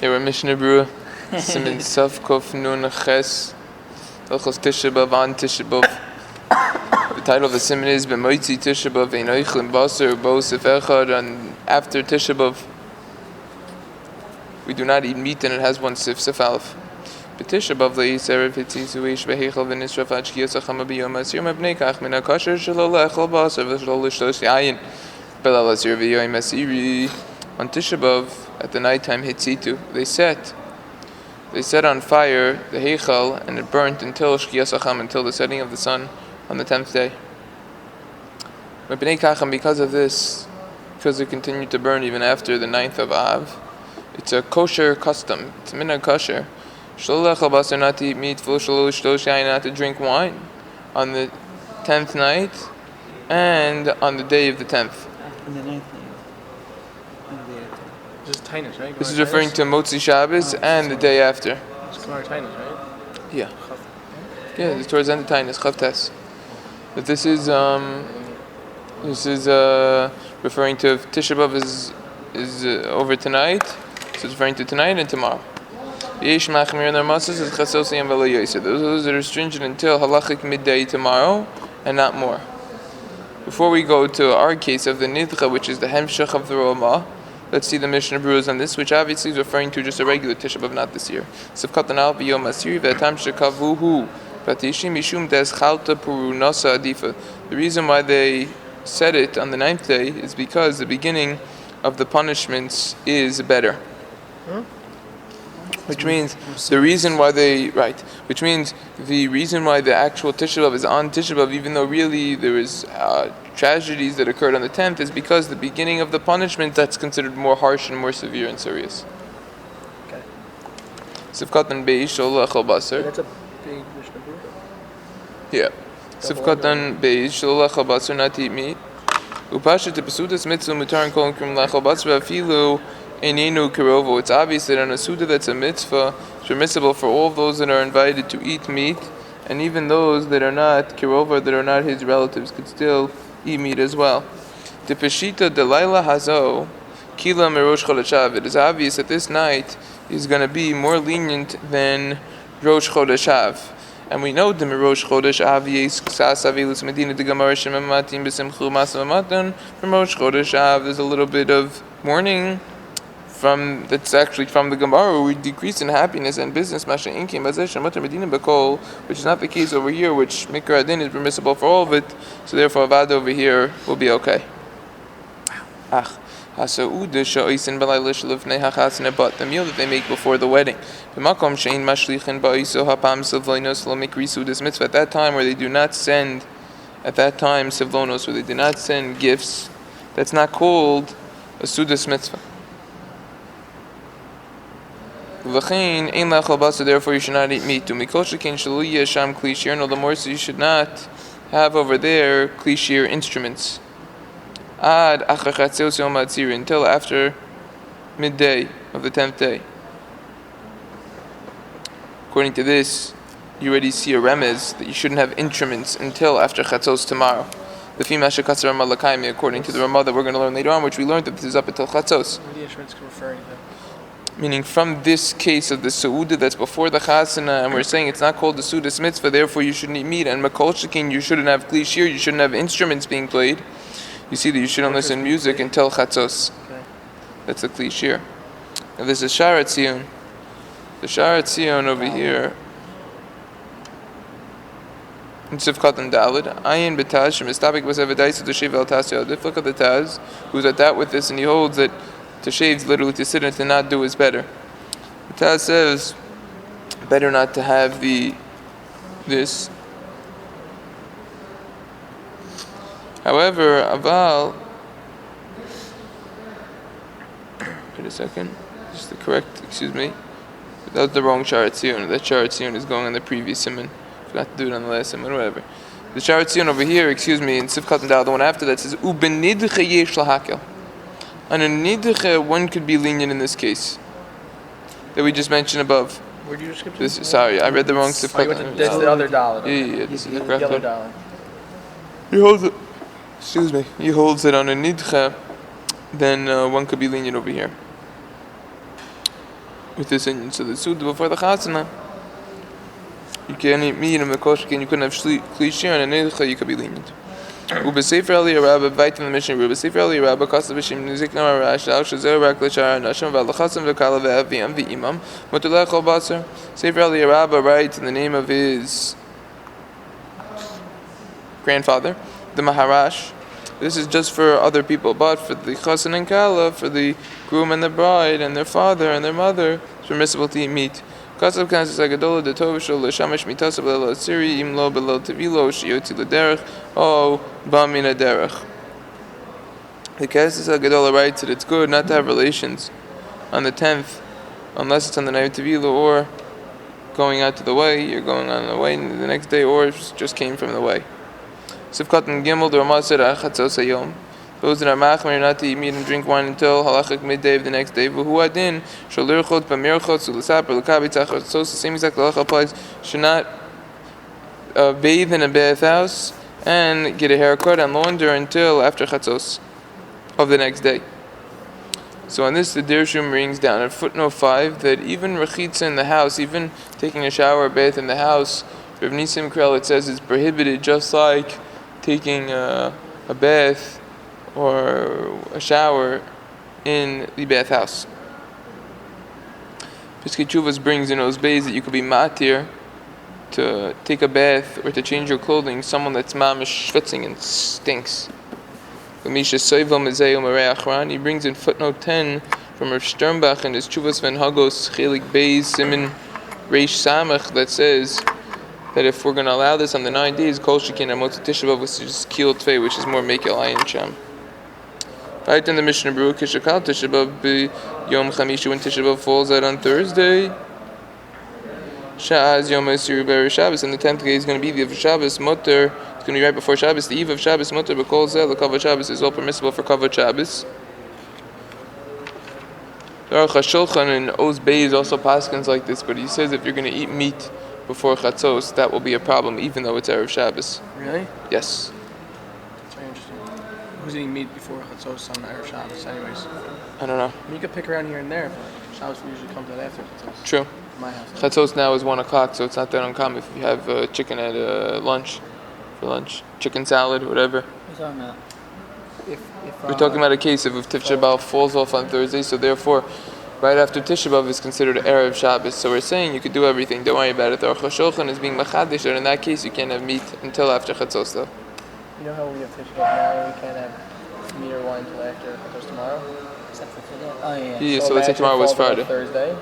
Okay, we're Mishnah Berurah, Siman Saf Kof Nun Ches, Halachos Tisha Bav on Tisha Bav. The title of the Siman is B'moitzi Tisha Bav Ein Oichlin Basar Bosef Echad, and after Tisha Bav we do not eat meat, and it has one sif aleph. Tisha Bav le'Yisrael v'tzizu ish v'heichel v'nisraf ad shkiyas hachama b'yom asir mebnei kach min ha'kasher shelo le'echel basar v'shelo l'shtos yayin belal asir v'yoyim asiri. On Tisha Bav, at the nighttime hitzitu, they set on fire the heichel, and it burnt until shkiyas hacham, until the setting of the sun on the 10th day. Mebnei kach, and because of this, because it continued to burn even after the 9th of Av, it's a kosher custom. It's minhag kosher. Not to eat meat, not to drink wine on the 10th night and on the day of the 10th. On the 9th night. This is Tainus, right? This is referring to Motzi Shabbos and the day after. It's Gemara Tainus, right? Yeah. Yeah, it's towards the end of Tainus, Chavtes. But this is referring to if Tisha Bav is over tonight, so it's referring to tonight and tomorrow. Those that are stringent until halachic midday tomorrow and not more. Before we go to our case of the nidcha, which is the hemshach of the Roma, let's see the Mishnah Berurah on this, which obviously is referring to just a regular Tisha Bav, not this year. The reason why they said it on the 9th day is because the beginning of the punishments is better. Which means the reason why the actual Tisha Bav is on Tisha Bav, even though really there is tragedies that occurred on the 10th, is because the beginning of the punishment that's considered more harsh and more severe and serious. Okay. Sifkatan Beish Sholach Basar. That's a big Mishnah Berurah. Yeah. Sifkatan Beish Sholach Basar, not to eat meat. Upasha te pesudas mitzvah mutar and kol krim lachal basar afilu. It's obvious that on a Suda that's a mitzvah, it's permissible for all of those that are invited to eat meat, and even those that are not kirova, that are not his relatives, could still eat meat as well. The Peshita Delaila Hazo, Kila Merosh Chodeshav. It is obvious that this night is going to be more lenient than Rosh Chodeshav. And we know the Merosh Chodeshav Yes Ksas Avilus Medina de Gamar Shemamatim Besimchu Masamatan. From Rosh Chodeshav, there's a little bit of mourning. That's actually from the Gemara, we decrease in happiness and business, which is not the case over here, which Mikra Adin is permissible for all of it, so therefore Avad over here will be okay. But the meal that they make before the wedding, at that time where they do not send, sivlonos, where they do not send gifts, that's not called a Sudas mitzvah. Therefore you should not eat meat. No, the more so you should not have over there klishir instruments. Until after midday of the 10th day. According to this, you already see a remez that you shouldn't have instruments until after chatzos tomorrow. The female shekasar malakayim, according to the Ramah that we're going to learn later on, which we learned that this is up until chatzos. What are the instruments referring to? Meaning from this case of the Seudah that's before the Chasana, and we're saying it's not called the Seudas mitzvah, therefore you shouldn't eat meat, and Makol Shekin, you shouldn't have klishir, you shouldn't have instruments being played. You see that you shouldn't listen to music until Chatzos. Okay. That's the klishir. Now there's a Sharat Tziyun. The Sharat Tziyun over here, in Sivkat and Dalid, Ayin B'Taz, Shemistabik B'Sevedais, the Shev El Tasya. Look at the Taz, who's at that with this, and he holds that to shave, literally to sit and to not do, is better. The Taz says, better not to have this. However, Aval, wait a second, just the correct, excuse me, that was the wrong Sharat Tziyun. That Sharat Tziyun is going on the previous Siman. Forgot to do it on the last Siman, whatever. The Sharat Tziyun over here, in Sivkat and Dal, the one after that says, Ubenidche yesh lahakel. On a nidche, one could be lenient in this case that we just mentioned above. Where did you skip to? Sorry, I read the wrong Sifkat. That's the other dollar. Yeah, this is the correct yellow one. dollar. He holds it. He holds it on a nidche, then one could be lenient over here. with this Indian. So the Suda before the Chasana, you can't eat meat, and the Koshkin, you couldn't have Kli Shir, and in Nidcha, you could be lenient. Ube Sefer Aliyah Rabba, Vait in the Mishnah, Ube Sefer Aliyah Rabba, Kosta Vishim, Nizik Namar Rash, Al Shazer Rak Lachar, Nashim, Valachasam, Vakala, Ve'aviam, Ve'imam, Mutulech Basar. Sefer Aliyah Rabba writes in the name of his grandfather, the Maharash. This is just for other people, but for the Chasan and Kala, for the groom and the bride, and their father and their mother, it's permissible to eat meat. Kasav Kansas Agadola, the Tovishol, the Shamash Mitasab, the Siri, Imlo, Belo Tevilo, Shioti, the Derech, O Bamina Derech. The Kansas Agadola writes that it's good not to have relations on the 10th, unless it's on the night of Tevilo, or going out to the way, you're going on the way the next day, or just came from the way. Sivkat and Gimel, the Ramah said, Achatzos Hayom. Those that are machmir not to eat meat and drink wine until halachic midday of the next day. V'hu adin shalirchot b'mirchot sulasap or l'kabi tzachot. So the same exact halacha applies. Should not bathe in a bathhouse and get a haircut and launder until after chatzos of the next day. So on this, the Dirshum brings down at footnote 5 that even rechitza in the house, even taking a shower or bath in the house, Rav Nisim Krell, it says it's prohibited, just like taking a bath or a shower in the bathhouse. Piskei Teshuvos brings in those bays that you could be matir to take a bath or to change your clothing, someone that's mamish schwitzing and stinks. He brings in footnote 10 from Rav Sternbach in his Teshuvos Venhagos Chelik Beis Simin Reish Samach that says that if we're going to allow this on the 9 days, Kol Shekin Amot Tisha Bav, which is Kil Tvei, which is more Mekel Ayin Sham. Right in the Mishnah Berurah, Kishakal Tisha Bav Yom Chamishu, when Tisha Bav falls out on Thursday, Sha'az Yom Esir Ber Shabbos, and the 10th day is going to be the eve of Shabbos, Mutter, it's going to be right before Shabbos, the eve of Shabbos, Mutter, B'kol Zeh, the Kavod Shabbos is all permissible for Kavod Shabbos. The Aruch HaShulchan in Oz Beis also paskins like this, but he says if you're going to eat meat before Chatzos, that will be a problem, even though it's Erev Shabbos. Really? Yes. That's very interesting. Who's eating meat before Chatzos on Erev Shabbos, anyways? I don't know. I mean, you could pick around here and there, but Shabbos usually comes out after Chatzos. True. My house. Chatzos now is 1 o'clock, so it's not that uncommon if you have chicken at lunch, for lunch, chicken salad, whatever. What's on that? We're talking about a case of if Tisha Bav falls off on Thursday, so therefore, right after Tisha Bav is considered Erev Shabbos. So we're saying you could do everything. Don't worry about it. The Aruch HaShulchan is being machadish, and in that case, you can't have meat until after Chatzos, though. You know how we have Tisha Bav now, we can't have meat or wine until after Chatzos tomorrow? Except for today. Oh, yeah. Yeah, so let's say tomorrow was Friday. Thursday,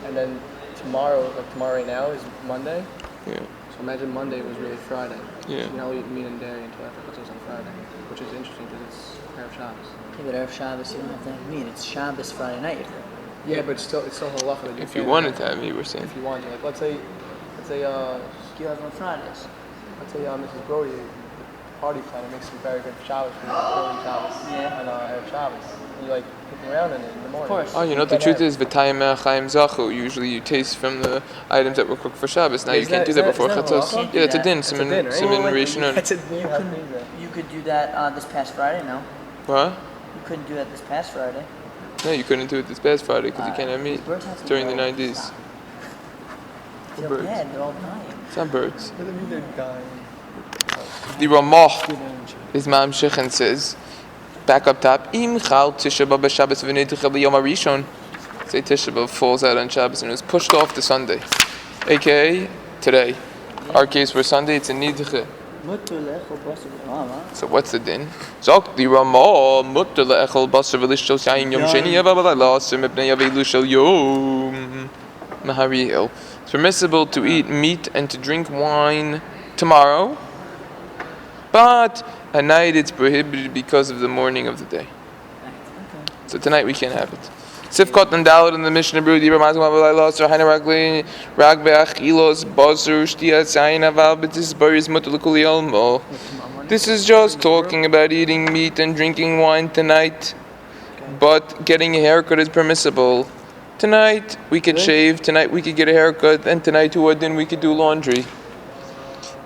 and then tomorrow right now is Monday. Yeah. So imagine Monday was really Friday. Yeah. So now we eat meat and dairy until after Chatzos on Friday, which is interesting because it's Erev Shabbos. Yeah, but Erev Shabbos, you don't have to have meat. It's Shabbos Friday night. Yeah, but it's still halacha that If you wanted to have meat, we're saying. If you wanted to, like let's say, You have on Fridays. let's say Mrs. Brody, the party planner, makes some very good Shabbos for early Shabbos and Erev Shabbos. And you like picking around in it in the morning. Of course. Oh, you know, the truth is, v'tayim me'achayim zachu. Usually you taste from the items that were cooked for Shabbos. Now you can't do that before Chatzos. Yeah, it's a din. Siman Rishon. That's a din. You could do that this past Friday, no? What? You couldn't do that this past Friday. No, you couldn't do it this past Friday because you can't have meat during the 9 days. They're Birds. dead. They're all dying. It's not birds. What do you mean they're dying? The Ramah is Mamshech and says, back up top, Im Chal Tisha Bav b'Shabbos v'nidcha b'Yom HaRishon. Say Tisha Bav falls out on Shabbos and it was pushed off to Sunday, aka today. Our case for Sunday, it's a nidcha. So what's the din? Zok the Ramah mutter le'echol basar v'lishol shayin yom sheni yava v'lalasir mipnei yavilu shel yom mahariel. It's permissible to eat meat and to drink wine tomorrow, but at night it's prohibited because of the morning of the day. So tonight we can't have it. Sifkot and Dalit in the Mishnah Berurah Dibra Mazma V'Laylos or Haina Ragli Rag Be'achilos Basur Shtia Tzayin Aval B'Tis Baris Mutter L'Kuli Olmo. This is just talking about eating meat and drinking wine tonight, but getting a haircut is permissible. Tonight we could shave, tonight we could get a haircut, and tonight then we could do laundry.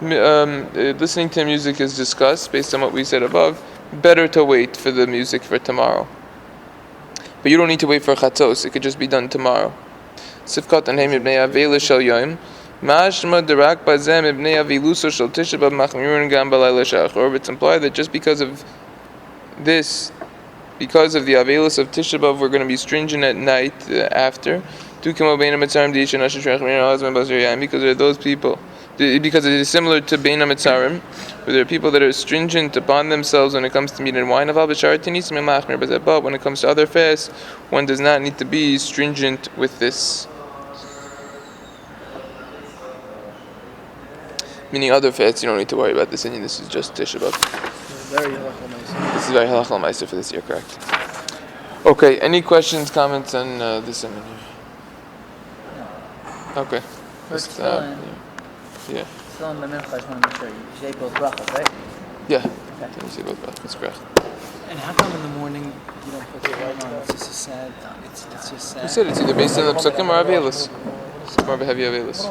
Listening to music is discussed based on what we said above. Better to wait for the music for tomorrow. But you don't need to wait for Chatzos, it could just be done tomorrow. Sifkat and Haim ibn Avela Shal Yoim. Mashma Darak Bazem ibn Aviluso Shal Tisha Bav Machmirun Gam Balayla Shachor. It's implied that just because of this, because of the Avelus of Tisha Bav, we're going to be stringent at night after. Because there are those people, because it is similar to Beina Mitzarim, where there are people that are stringent upon themselves when it comes to meat and wine. But when it comes to other fasts, one does not need to be stringent with this. Meaning other fasts, you don't need to worry about this. And this is just Tisha Bav. This is very halachal ma'aser for this year, correct? Okay. Any questions, comments on this sermon here? Okay. Just, yeah. Still in the mincha, I just want to make sure you say both brachas, right? Yeah. Okay. You say both brachas, correct. And how come in the morning you don't put the light on? It's just a sad. It's just sad. You said it's either based on the psukim or avelus. More of a heavy avelus.